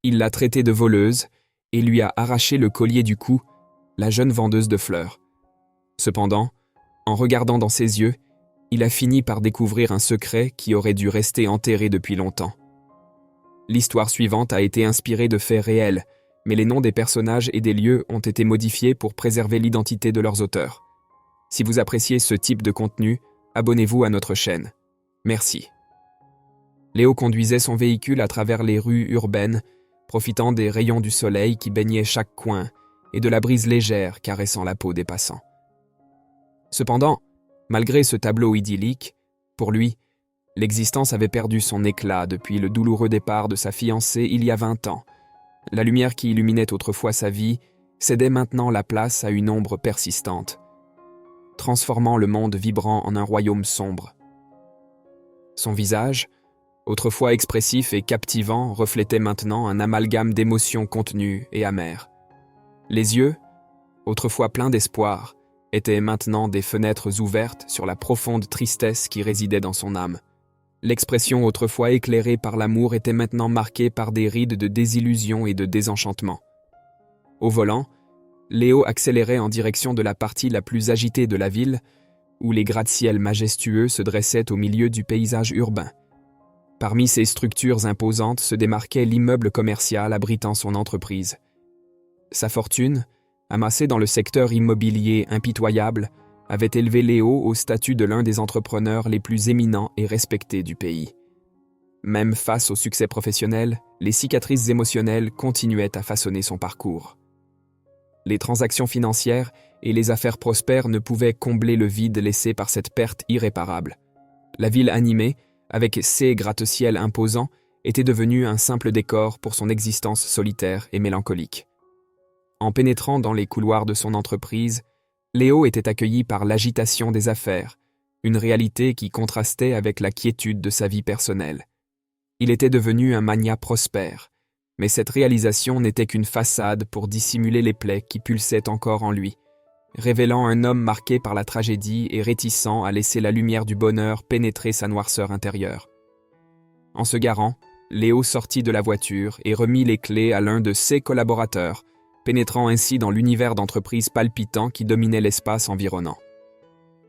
Il l'a traitée de voleuse et lui a arraché le collier du cou, la jeune vendeuse de fleurs. Cependant, en regardant dans ses yeux, il a fini par découvrir un secret qui aurait dû rester enterré depuis longtemps. L'histoire suivante a été inspirée de faits réels, mais les noms des personnages et des lieux ont été modifiés pour préserver l'identité de leurs auteurs. Si vous appréciez ce type de contenu, abonnez-vous à notre chaîne. Merci. Léo conduisait son véhicule à travers les rues urbaines, profitant des rayons du soleil qui baignaient chaque coin et de la brise légère caressant la peau des passants. Cependant, malgré ce tableau idyllique, pour lui, l'existence avait perdu son éclat depuis le douloureux départ de sa fiancée il y a 20 ans. La lumière qui illuminait autrefois sa vie cédait maintenant la place à une ombre persistante, transformant le monde vibrant en un royaume sombre. Son visage, autrefois expressif et captivant, reflétait maintenant un amalgame d'émotions contenues et amères. Les yeux, autrefois pleins d'espoir, étaient maintenant des fenêtres ouvertes sur la profonde tristesse qui résidait dans son âme. L'expression autrefois éclairée par l'amour était maintenant marquée par des rides de désillusion et de désenchantement. Au volant, Léo accélérait en direction de la partie la plus agitée de la ville, où les gratte-ciels majestueux se dressaient au milieu du paysage urbain. Parmi ces structures imposantes se démarquait l'immeuble commercial abritant son entreprise. Sa fortune, amassée dans le secteur immobilier impitoyable, avait élevé Léo au statut de l'un des entrepreneurs les plus éminents et respectés du pays. Même face au succès professionnel, les cicatrices émotionnelles continuaient à façonner son parcours. Les transactions financières et les affaires prospères ne pouvaient combler le vide laissé par cette perte irréparable. La ville animée, avec ses gratte-ciels imposants, était devenue un simple décor pour son existence solitaire et mélancolique. En pénétrant dans les couloirs de son entreprise, Léo était accueilli par l'agitation des affaires, une réalité qui contrastait avec la quiétude de sa vie personnelle. Il était devenu un magnat prospère, mais cette réalisation n'était qu'une façade pour dissimuler les plaies qui pulsaient encore en lui, révélant un homme marqué par la tragédie et réticent à laisser la lumière du bonheur pénétrer sa noirceur intérieure. En se garant, Léo sortit de la voiture et remit les clés à l'un de ses collaborateurs, pénétrant ainsi dans l'univers d'entreprise palpitant qui dominait l'espace environnant.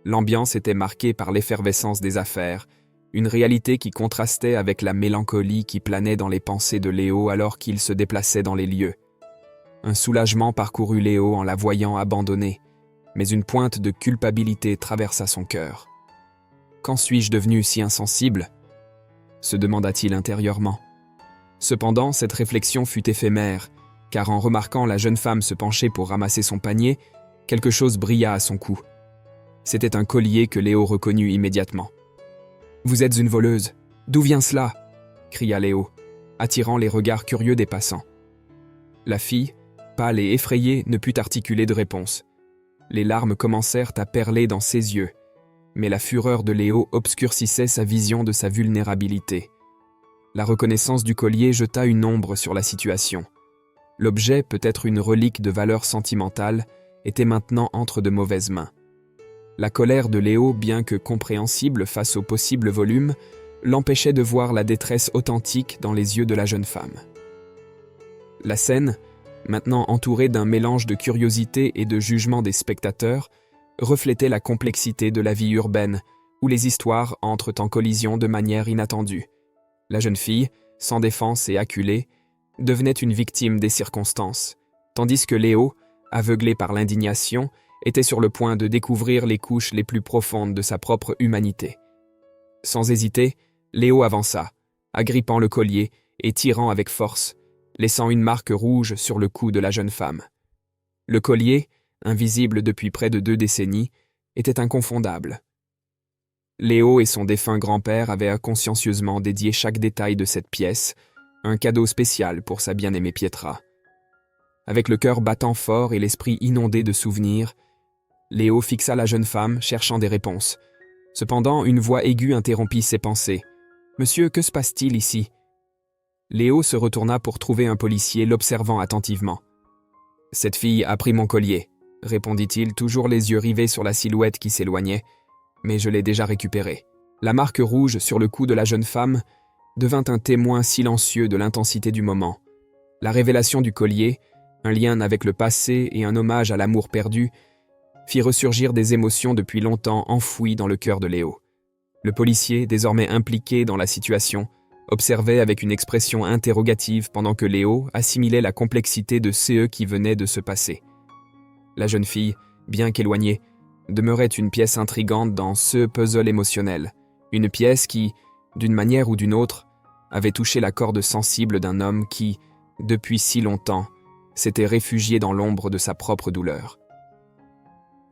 L'ambiance était marquée par l'effervescence des affaires, une réalité qui contrastait avec la mélancolie qui planait dans les pensées de Léo alors qu'il se déplaçait dans les lieux. Un soulagement parcourut Léo en la voyant abandonnée, mais une pointe de culpabilité traversa son cœur. « Quand suis-je devenu si insensible ?» se demanda-t-il intérieurement. Cependant, cette réflexion fut éphémère, car en remarquant la jeune femme se pencher pour ramasser son panier, quelque chose brilla à son cou. C'était un collier que Léo reconnut immédiatement. « Vous êtes une voleuse. D'où vient cela ?» cria Léo, attirant les regards curieux des passants. La fille, pâle et effrayée, ne put articuler de réponse. Les larmes commencèrent à perler dans ses yeux, mais la fureur de Léo obscurcissait sa vision de sa vulnérabilité. La reconnaissance du collier jeta une ombre sur la situation. L'objet, peut-être une relique de valeur sentimentale, était maintenant entre de mauvaises mains. La colère de Léo, bien que compréhensible face au possible volume, l'empêchait de voir la détresse authentique dans les yeux de la jeune femme. La scène, maintenant entourée d'un mélange de curiosité et de jugement des spectateurs, reflétait la complexité de la vie urbaine, où les histoires entrent en collision de manière inattendue. La jeune fille, sans défense et acculée, devenait une victime des circonstances, tandis que Léo, aveuglé par l'indignation, était sur le point de découvrir les couches les plus profondes de sa propre humanité. Sans hésiter, Léo avança, agrippant le collier et tirant avec force, laissant une marque rouge sur le cou de la jeune femme. Le collier, invisible depuis près de 2 décennies, était inconfondable. Léo et son défunt grand-père avaient consciencieusement dédié chaque détail de cette pièce, un cadeau spécial pour sa bien-aimée Pietra. Avec le cœur battant fort et l'esprit inondé de souvenirs, Léo fixa la jeune femme, cherchant des réponses. Cependant, une voix aiguë interrompit ses pensées. « Monsieur, que se passe-t-il ici ?» Léo se retourna pour trouver un policier l'observant attentivement. « Cette fille a pris mon collier, » répondit-il, toujours les yeux rivés sur la silhouette qui s'éloignait, « mais je l'ai déjà récupérée. » La marque rouge sur le cou de la jeune femme devint un témoin silencieux de l'intensité du moment. La révélation du collier, un lien avec le passé et un hommage à l'amour perdu, fit ressurgir des émotions depuis longtemps enfouies dans le cœur de Léo. Le policier, désormais impliqué dans la situation, observait avec une expression interrogative pendant que Léo assimilait la complexité de ce qui venait de se passer. La jeune fille, bien qu'éloignée, demeurait une pièce intrigante dans ce puzzle émotionnel, une pièce qui, d'une manière ou d'une autre, avait touché la corde sensible d'un homme qui, depuis si longtemps, s'était réfugié dans l'ombre de sa propre douleur.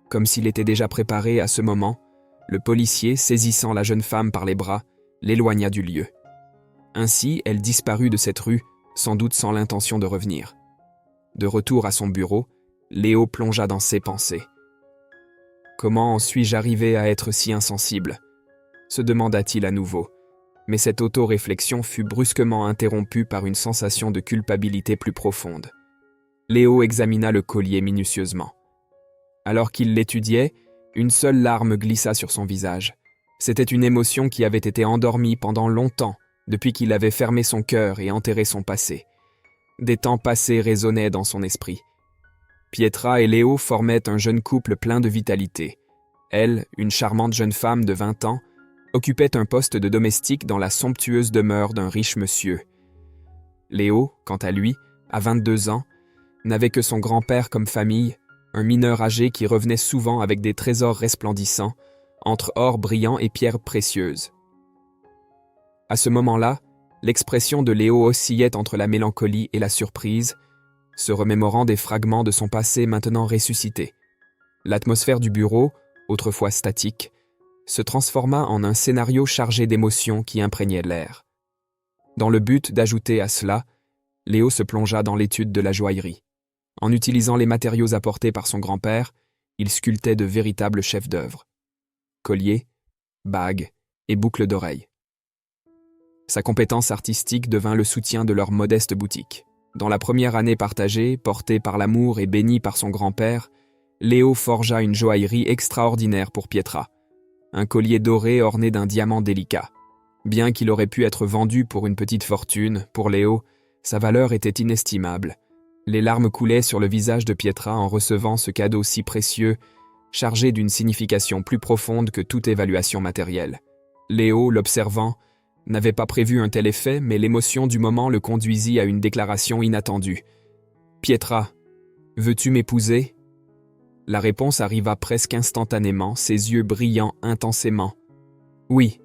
Comme s'il était déjà préparé à ce moment, le policier, saisissant la jeune femme par les bras, l'éloigna du lieu. Ainsi, elle disparut de cette rue, sans doute sans l'intention de revenir. De retour à son bureau, Léo plongea dans ses pensées. « Comment en suis-je arrivé à être si insensible ?» se demanda-t-il à nouveau, mais cette auto-réflexion fut brusquement interrompue par une sensation de culpabilité plus profonde. Léo examina le collier minutieusement. Alors qu'il l'étudiait, une seule larme glissa sur son visage. C'était une émotion qui avait été endormie pendant longtemps, depuis qu'il avait fermé son cœur et enterré son passé. Des temps passés résonnaient dans son esprit. Pietra et Léo formaient un jeune couple plein de vitalité. Elle, une charmante jeune femme de 20 ans, occupait un poste de domestique dans la somptueuse demeure d'un riche monsieur. Léo, quant à lui, à 22 ans, n'avait que son grand-père comme famille, un mineur âgé qui revenait souvent avec des trésors resplendissants, entre or brillant et pierres précieuses. À ce moment-là, l'expression de Léo oscillait entre la mélancolie et la surprise, se remémorant des fragments de son passé maintenant ressuscité. L'atmosphère du bureau, autrefois statique, se transforma en un scénario chargé d'émotions qui imprégnaient l'air. Dans le but d'ajouter à cela, Léo se plongea dans l'étude de la joaillerie. En utilisant les matériaux apportés par son grand-père, il sculptait de véritables chefs-d'œuvre. Colliers, bagues et boucles d'oreilles. Sa compétence artistique devint le soutien de leur modeste boutique. Dans la première année partagée, portée par l'amour et bénie par son grand-père, Léo forgea une joaillerie extraordinaire pour Pietra. Un collier doré orné d'un diamant délicat. Bien qu'il aurait pu être vendu pour une petite fortune, pour Léo, sa valeur était inestimable. Les larmes coulaient sur le visage de Pietra en recevant ce cadeau si précieux, chargé d'une signification plus profonde que toute évaluation matérielle. Léo, l'observant, n'avait pas prévu un tel effet, mais l'émotion du moment le conduisit à une déclaration inattendue. « Pietra, veux-tu m'épouser ?» La réponse arriva presque instantanément, ses yeux brillant intensément. « Oui. »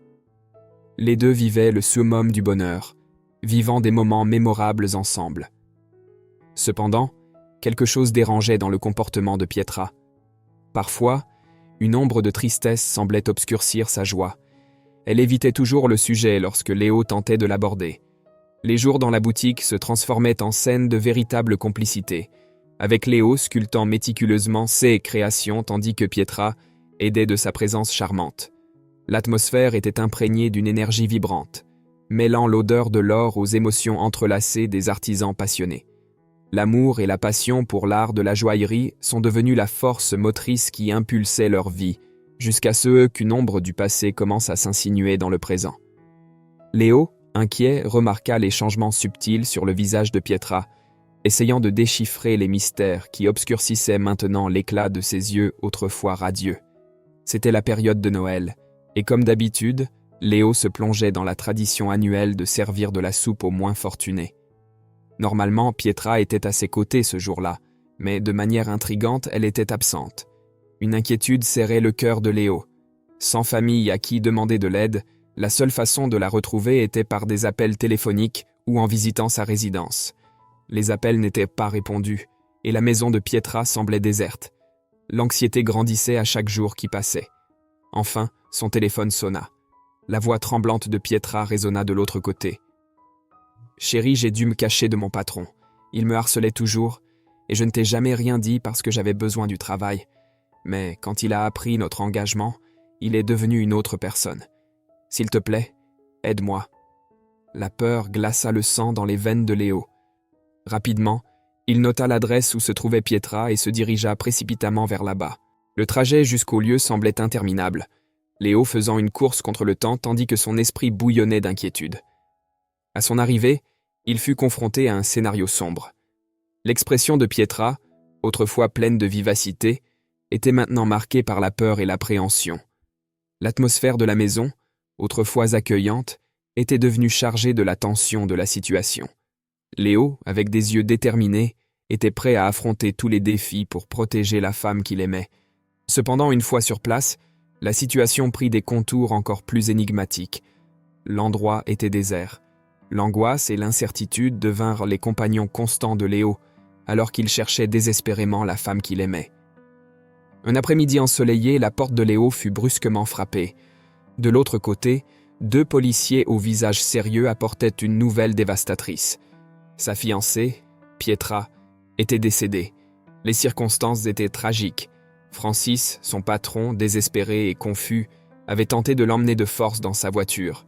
Les deux vivaient le summum du bonheur, vivant des moments mémorables ensemble. Cependant, quelque chose dérangeait dans le comportement de Pietra. Parfois, une ombre de tristesse semblait obscurcir sa joie. Elle évitait toujours le sujet lorsque Léo tentait de l'aborder. Les jours dans la boutique se transformaient en scènes de véritable complicité, avec Léo sculptant méticuleusement ses créations tandis que Pietra aidait de sa présence charmante. L'atmosphère était imprégnée d'une énergie vibrante, mêlant l'odeur de l'or aux émotions entrelacées des artisans passionnés. L'amour et la passion pour l'art de la joaillerie sont devenus la force motrice qui impulsait leur vie, jusqu'à ce qu'une ombre du passé commence à s'insinuer dans le présent. Léo, inquiet, remarqua les changements subtils sur le visage de Pietra, essayant de déchiffrer les mystères qui obscurcissaient maintenant l'éclat de ses yeux autrefois radieux. C'était la période de Noël, et comme d'habitude, Léo se plongeait dans la tradition annuelle de servir de la soupe aux moins fortunés. Normalement, Pietra était à ses côtés ce jour-là, mais de manière intrigante, elle était absente. Une inquiétude serrait le cœur de Léo. Sans famille à qui demander de l'aide, la seule façon de la retrouver était par des appels téléphoniques ou en visitant sa résidence. Les appels n'étaient pas répondus, et la maison de Pietra semblait déserte. L'anxiété grandissait à chaque jour qui passait. Enfin, son téléphone sonna. La voix tremblante de Pietra résonna de l'autre côté. « Chérie, j'ai dû me cacher de mon patron. Il me harcelait toujours, et je ne t'ai jamais rien dit parce que j'avais besoin du travail. Mais quand il a appris notre engagement, il est devenu une autre personne. S'il te plaît, aide-moi. » La peur glaça le sang dans les veines de Léo. Rapidement, il nota l'adresse où se trouvait Pietra et se dirigea précipitamment vers là-bas. Le trajet jusqu'au lieu semblait interminable, Léo faisant une course contre le temps tandis que son esprit bouillonnait d'inquiétude. À son arrivée, il fut confronté à un scénario sombre. L'expression de Pietra, autrefois pleine de vivacité, était maintenant marquée par la peur et l'appréhension. L'atmosphère de la maison, autrefois accueillante, était devenue chargée de la tension de la situation. Léo, avec des yeux déterminés, était prêt à affronter tous les défis pour protéger la femme qu'il aimait. Cependant, une fois sur place, la situation prit des contours encore plus énigmatiques. L'endroit était désert. L'angoisse et l'incertitude devinrent les compagnons constants de Léo, alors qu'il cherchait désespérément la femme qu'il aimait. Un après-midi ensoleillé, la porte de Léo fut brusquement frappée. De l'autre côté, 2 policiers au visage sérieux apportaient une nouvelle dévastatrice. Sa fiancée, Pietra, était décédée. Les circonstances étaient tragiques. Francis, son patron, désespéré et confus, avait tenté de l'emmener de force dans sa voiture.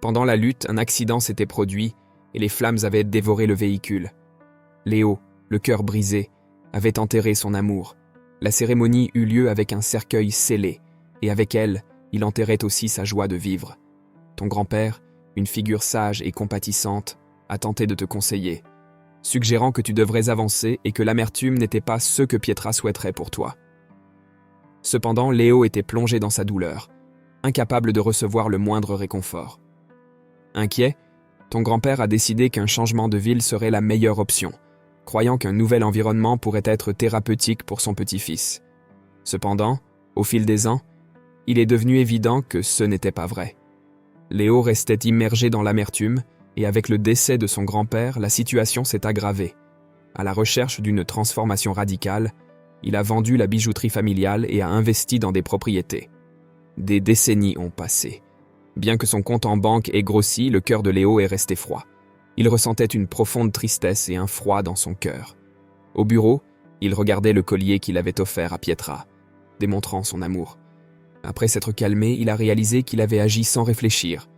Pendant la lutte, un accident s'était produit et les flammes avaient dévoré le véhicule. Léo, le cœur brisé, avait enterré son amour. La cérémonie eut lieu avec un cercueil scellé, et avec elle, il enterrait aussi sa joie de vivre. Ton grand-père, une figure sage et compatissante, a tenté de te conseiller, suggérant que tu devrais avancer et que l'amertume n'était pas ce que Pietra souhaiterait pour toi. Cependant, Léo était plongé dans sa douleur, incapable de recevoir le moindre réconfort. Inquiet, ton grand-père a décidé qu'un changement de ville serait la meilleure option, croyant qu'un nouvel environnement pourrait être thérapeutique pour son petit-fils. Cependant, au fil des ans, il est devenu évident que ce n'était pas vrai. Léo restait immergé dans l'amertume, et avec le décès de son grand-père, la situation s'est aggravée. À la recherche d'une transformation radicale, il a vendu la bijouterie familiale et a investi dans des propriétés. Des décennies ont passé. Bien que son compte en banque ait grossi, le cœur de Léo est resté froid. Il ressentait une profonde tristesse et un froid dans son cœur. Au bureau, il regardait le collier qu'il avait offert à Pietra, démontrant son amour. Après s'être calmé, il a réalisé qu'il avait agi sans réfléchir.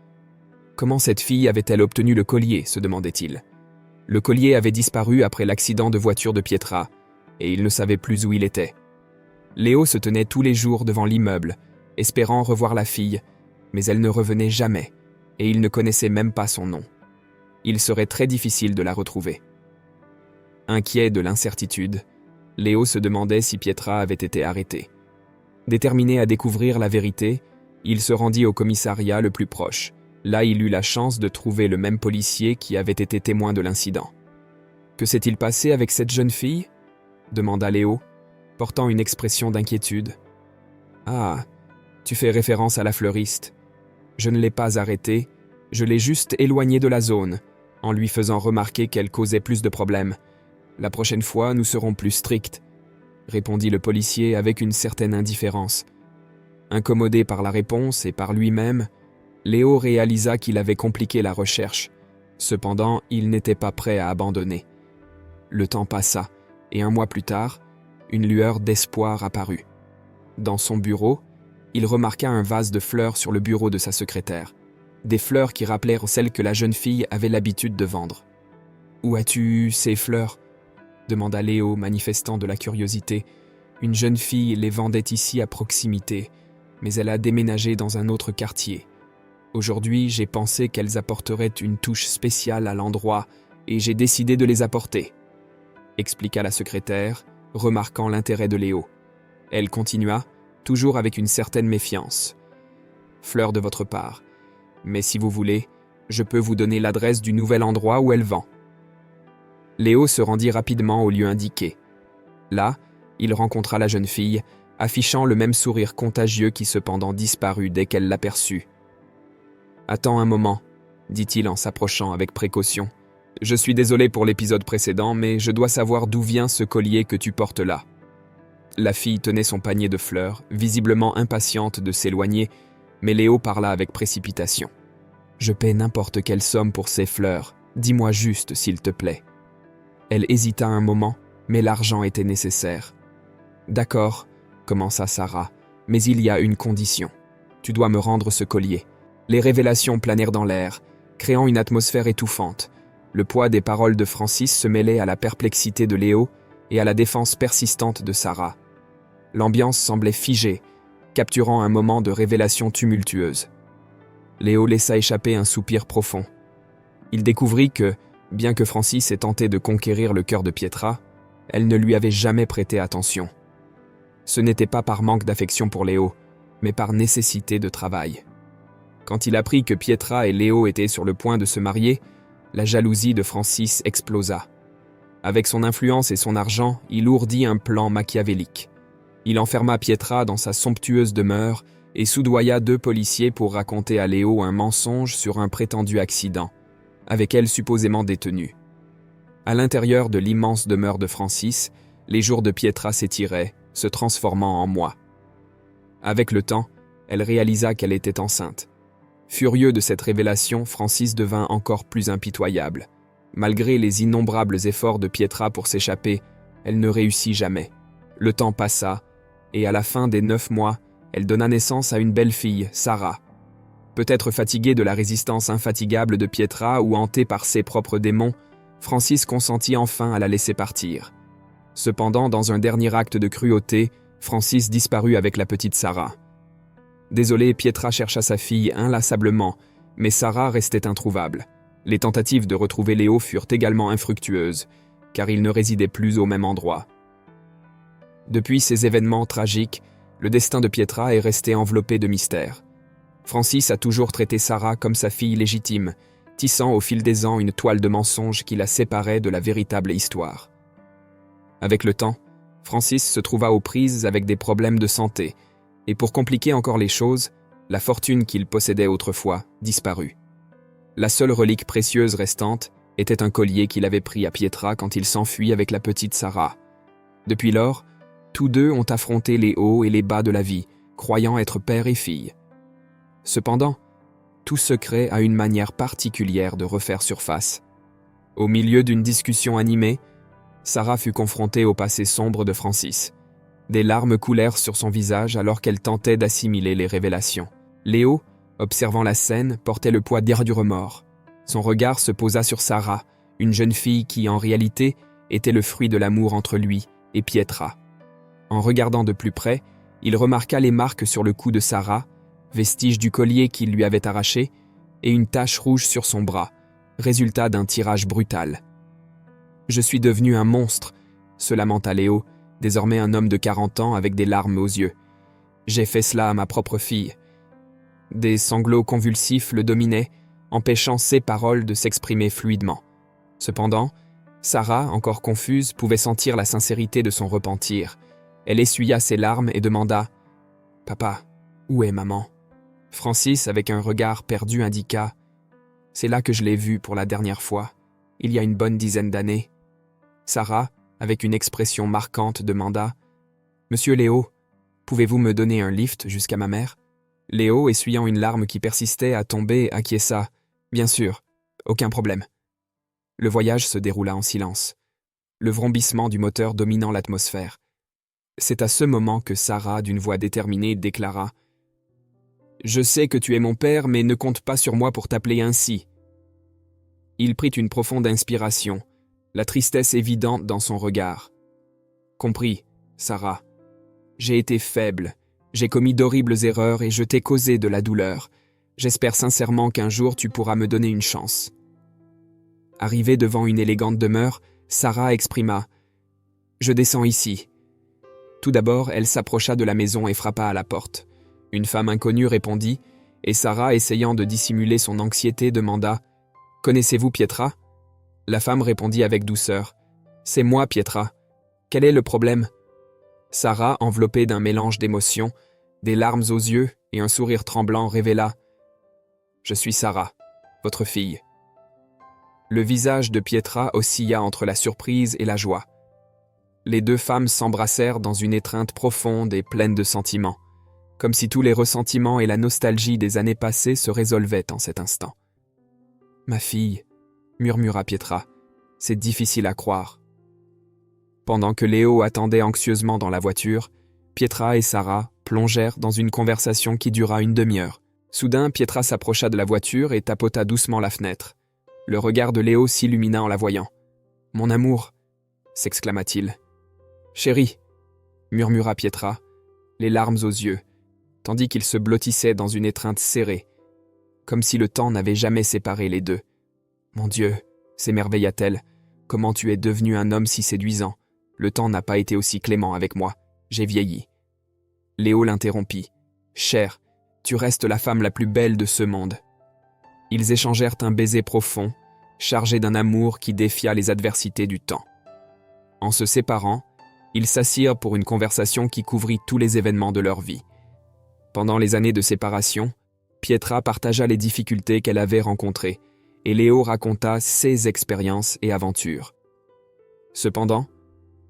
Comment cette fille avait-elle obtenu le collier, se demandait-il. Le collier avait disparu après l'accident de voiture de Pietra, et il ne savait plus où il était. Léo se tenait tous les jours devant l'immeuble, espérant revoir la fille, mais elle ne revenait jamais, et il ne connaissait même pas son nom. Il serait très difficile de la retrouver. Inquiet de l'incertitude, Léo se demandait si Pietra avait été arrêtée. Déterminé à découvrir la vérité, il se rendit au commissariat le plus proche. Là, il eut la chance de trouver le même policier qui avait été témoin de l'incident. « Que s'est-il passé avec cette jeune fille ?» demanda Léo, portant une expression d'inquiétude. « Ah, tu fais référence à la fleuriste. Je ne l'ai pas arrêtée, je l'ai juste éloignée de la zone, en lui faisant remarquer qu'elle causait plus de problèmes. La prochaine fois, nous serons plus stricts, » répondit le policier avec une certaine indifférence. Incommodé par la réponse et par lui-même, Léo réalisa qu'il avait compliqué la recherche. Cependant, il n'était pas prêt à abandonner. Le temps passa, et 1 mois plus tard, une lueur d'espoir apparut. Dans son bureau, il remarqua un vase de fleurs sur le bureau de sa secrétaire. Des fleurs qui rappelèrent celles que la jeune fille avait l'habitude de vendre. « Où as-tu eu ces fleurs ?» demanda Léo, manifestant de la curiosité. « Une jeune fille les vendait ici à proximité, mais elle a déménagé dans un autre quartier. Aujourd'hui, j'ai pensé qu'elles apporteraient une touche spéciale à l'endroit et j'ai décidé de les apporter, » expliqua la secrétaire, remarquant l'intérêt de Léo. Elle continua, toujours avec une certaine méfiance. « Fleurs de votre part, mais si vous voulez, je peux vous donner l'adresse du nouvel endroit où elle vend. » Léo se rendit rapidement au lieu indiqué. Là, il rencontra la jeune fille, affichant le même sourire contagieux qui cependant disparut dès qu'elle l'aperçut. « Attends un moment, » dit-il en s'approchant avec précaution. « Je suis désolé pour l'épisode précédent, mais je dois savoir d'où vient ce collier que tu portes là. » La fille tenait son panier de fleurs, visiblement impatiente de s'éloigner, mais Léo parla avec précipitation. « Je paie n'importe quelle somme pour ces fleurs, dis-moi juste s'il te plaît. » Elle hésita un moment, mais l'argent était nécessaire. « D'accord, » commença Sarah, « mais il y a une condition. Tu dois me rendre ce collier. » Les révélations planèrent dans l'air, créant une atmosphère étouffante. Le poids des paroles de Francis se mêlait à la perplexité de Léo et à la défense persistante de Sarah. L'ambiance semblait figée, capturant un moment de révélation tumultueuse. Léo laissa échapper un soupir profond. Il découvrit que, Bien que Francis ait tenté de conquérir le cœur de Pietra, elle ne lui avait jamais prêté attention. Ce n'était pas par manque d'affection pour Léo, mais par nécessité de travail. Quand il apprit que Pietra et Léo étaient sur le point de se marier, la jalousie de Francis explosa. Avec son influence et son argent, il ourdit un plan machiavélique. Il enferma Pietra dans sa somptueuse demeure et soudoya 2 policiers pour raconter à Léo un mensonge sur un prétendu accident, avec elle supposément détenue. À l'intérieur de l'immense demeure de Francis, les jours de Pietra s'étiraient, se transformant en mois. Avec le temps, elle réalisa qu'elle était enceinte. Furieux de cette révélation, Francis devint encore plus impitoyable. Malgré les innombrables efforts de Pietra pour s'échapper, elle ne réussit jamais. Le temps passa, et à la fin des 9 mois, elle donna naissance à une belle fille, Sarah. Peut-être fatigué de la résistance infatigable de Pietra ou hanté par ses propres démons, Francis consentit enfin à la laisser partir. Cependant, dans un dernier acte de cruauté, Francis disparut avec la petite Sarah. Désolée, Pietra chercha sa fille inlassablement, mais Sarah restait introuvable. Les tentatives de retrouver Léo furent également infructueuses, car il ne résidait plus au même endroit. Depuis ces événements tragiques, le destin de Pietra est resté enveloppé de mystère. Francis a toujours traité Sarah comme sa fille légitime, tissant au fil des ans une toile de mensonges qui la séparait de la véritable histoire. Avec le temps, Francis se trouva aux prises avec des problèmes de santé, et pour compliquer encore les choses, la fortune qu'il possédait autrefois disparut. La seule relique précieuse restante était un collier qu'il avait pris à Pietra quand il s'enfuit avec la petite Sarah. Depuis lors, tous deux ont affronté les hauts et les bas de la vie, croyant être père et fille. Cependant, tout secret a une manière particulière de refaire surface. Au milieu d'une discussion animée, Sarah fut confrontée au passé sombre de Francis. Des larmes coulèrent sur son visage alors qu'elle tentait d'assimiler les révélations. Léo, observant la scène, portait le poids du remords. Son regard se posa sur Sarah, une jeune fille qui, en réalité, était le fruit de l'amour entre lui et Pietra. En regardant de plus près, il remarqua les marques sur le cou de Sarah, vestiges du collier qu'il lui avait arraché, et une tache rouge sur son bras, résultat d'un tirage brutal. « Je suis devenu un monstre », se lamenta Léo, désormais un homme de 40 ans avec des larmes aux yeux. « J'ai fait cela à ma propre fille. » Des sanglots convulsifs le dominaient, empêchant ses paroles de s'exprimer fluidement. Cependant, Sarah, encore confuse, pouvait sentir la sincérité de son repentir. Elle essuya ses larmes et demanda « Papa, où est maman ?» Francis, avec un regard perdu, indiqua « C'est là que je l'ai vue pour la dernière fois, il y a une bonne dizaine d'années. » Sarah, avec une expression marquante, demanda « Monsieur Léo, pouvez-vous me donner un lift jusqu'à ma mère ?» Léo, essuyant une larme qui persistait à tomber, acquiesça « Bien sûr, aucun problème. » Le voyage se déroula en silence, le vrombissement du moteur dominant l'atmosphère. C'est à ce moment que Sarah, d'une voix déterminée, déclara « Je sais que tu es mon père, mais ne compte pas sur moi pour t'appeler ainsi. » Il prit une profonde inspiration, la tristesse évidente dans son regard. « Compris, Sarah. J'ai été faible, j'ai commis d'horribles erreurs et je t'ai causé de la douleur. J'espère sincèrement qu'un jour tu pourras me donner une chance. » Arrivée devant une élégante demeure, Sarah exprima « Je descends ici. » Tout d'abord, elle s'approcha de la maison et frappa à la porte. Une femme inconnue répondit, et Sarah, essayant de dissimuler son anxiété, demanda « Connaissez-vous Pietra ?» La femme répondit avec douceur « C'est moi, Pietra. Quel est le problème ?» Sarah, enveloppée d'un mélange d'émotions, des larmes aux yeux et un sourire tremblant, révéla « Je suis Sarah, votre fille. » Le visage de Pietra oscilla entre la surprise et la joie. Les deux femmes s'embrassèrent dans une étreinte profonde et pleine de sentiments, comme si tous les ressentiments et la nostalgie des années passées se résolvaient en cet instant. « Ma fille, » murmura Pietra, « c'est difficile à croire. » Pendant que Léo attendait anxieusement dans la voiture, Pietra et Sarah plongèrent dans une conversation qui dura une demi-heure. Soudain, Pietra s'approcha de la voiture et tapota doucement la fenêtre. Le regard de Léo s'illumina en la voyant. « Mon amour !» s'exclama-t-il. « Chérie !» murmura Pietra, les larmes aux yeux, tandis qu'ils se blottissaient dans une étreinte serrée, comme si le temps n'avait jamais séparé les deux. « Mon Dieu, s'émerveilla-t-elle. Comment tu es devenu un homme si séduisant? Le temps n'a pas été aussi clément avec moi. J'ai vieilli. Léo l'interrompit. Cher, tu restes la femme la plus belle de ce monde. Ils échangèrent un baiser profond, chargé d'un amour qui défia les adversités du temps. En se séparant, ils s'assirent pour une conversation qui couvrit tous les événements de leur vie. Pendant les années de séparation, Pietra partagea les difficultés qu'elle avait rencontrées, et Léo raconta ses expériences et aventures. Cependant,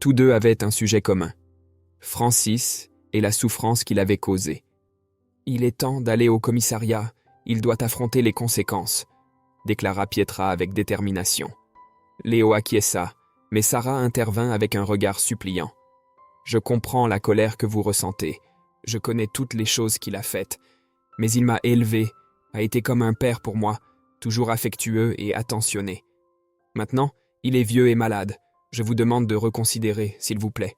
tous deux avaient un sujet commun, Francis et la souffrance qu'il avait causée. « Il est temps d'aller au commissariat, il doit affronter les conséquences », déclara Pietra avec détermination. Léo acquiesça, mais Sarah intervint avec un regard suppliant. « Je comprends la colère que vous ressentez, je connais toutes les choses qu'il a faites, mais il m'a élevé, a été comme un père pour moi, toujours affectueux et attentionné. Maintenant, il est vieux et malade, je vous demande de reconsidérer, s'il vous plaît. »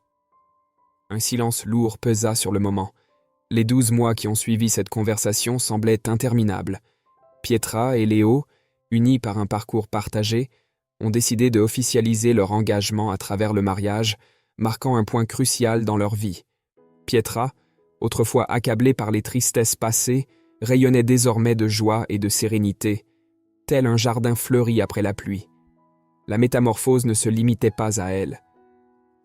Un silence lourd pesa sur le moment. Les 12 mois qui ont suivi cette conversation semblaient interminables. Pietra et Léo, unis par un parcours partagé, ont décidé de officialiser leur engagement à travers le mariage, marquant un point crucial dans leur vie. Pietra, autrefois accablée par les tristesses passées, rayonnait désormais de joie et de sérénité, tel un jardin fleuri après la pluie. La métamorphose ne se limitait pas à elle.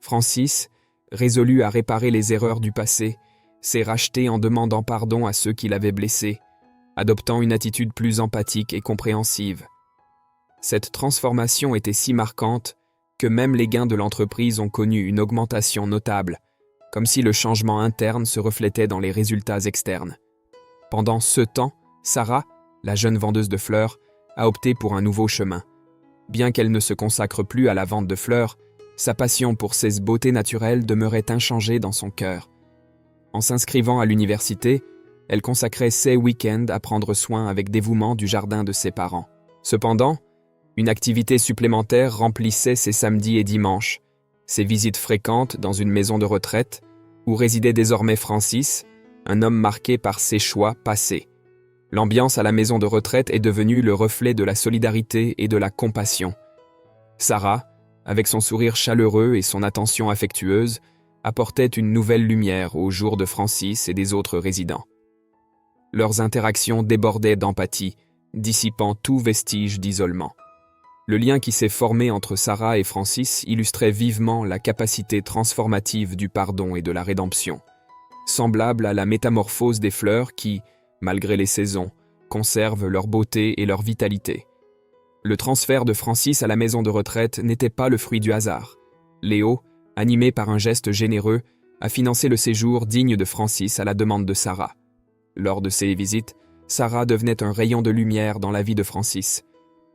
Francis, résolu à réparer les erreurs du passé, s'est racheté en demandant pardon à ceux qui l'avaient blessé, adoptant une attitude plus empathique et compréhensive. Cette transformation était si marquante que même les gains de l'entreprise ont connu une augmentation notable, comme si le changement interne se reflétait dans les résultats externes. Pendant ce temps, Sarah, la jeune vendeuse de fleurs, a opté pour un nouveau chemin. Bien qu'elle ne se consacre plus à la vente de fleurs, sa passion pour ces beautés naturelles demeurait inchangée dans son cœur. En s'inscrivant à l'université, elle consacrait ses week-ends à prendre soin avec dévouement du jardin de ses parents. Cependant, une activité supplémentaire remplissait ses samedis et dimanches, ses visites fréquentes dans une maison de retraite, où résidait désormais Francis, un homme marqué par ses choix passés. L'ambiance à la maison de retraite est devenue le reflet de la solidarité et de la compassion. Sarah, avec son sourire chaleureux et son attention affectueuse, apportait une nouvelle lumière au jour de Francis et des autres résidents. Leurs interactions débordaient d'empathie, dissipant tout vestige d'isolement. Le lien qui s'est formé entre Sarah et Francis illustrait vivement la capacité transformative du pardon et de la rédemption, semblable à la métamorphose des fleurs qui, malgré les saisons, conservent leur beauté et leur vitalité. Le transfert de Francis à la maison de retraite n'était pas le fruit du hasard. Léo, animé par un geste généreux, a financé le séjour digne de Francis à la demande de Sarah. Lors de ces visites, Sarah devenait un rayon de lumière dans la vie de Francis.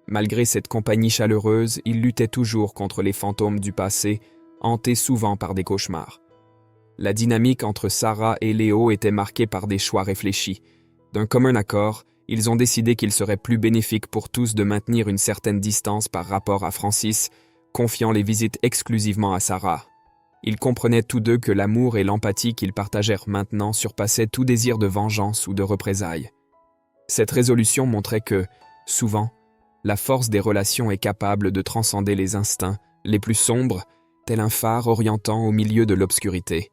Malgré cette compagnie chaleureuse, il luttait toujours contre les fantômes du passé, hanté souvent par des cauchemars. La dynamique entre Sarah et Léo était marquée par des choix réfléchis. D'un commun accord, ils ont décidé qu'il serait plus bénéfique pour tous de maintenir une certaine distance par rapport à Francis, confiant les visites exclusivement à Sarah. Ils comprenaient tous deux que l'amour et l'empathie qu'ils partagèrent maintenant surpassaient tout désir de vengeance ou de représailles. Cette résolution montrait que, souvent, la force des relations est capable de transcender les instincts les plus sombres, tel un phare orientant au milieu de l'obscurité.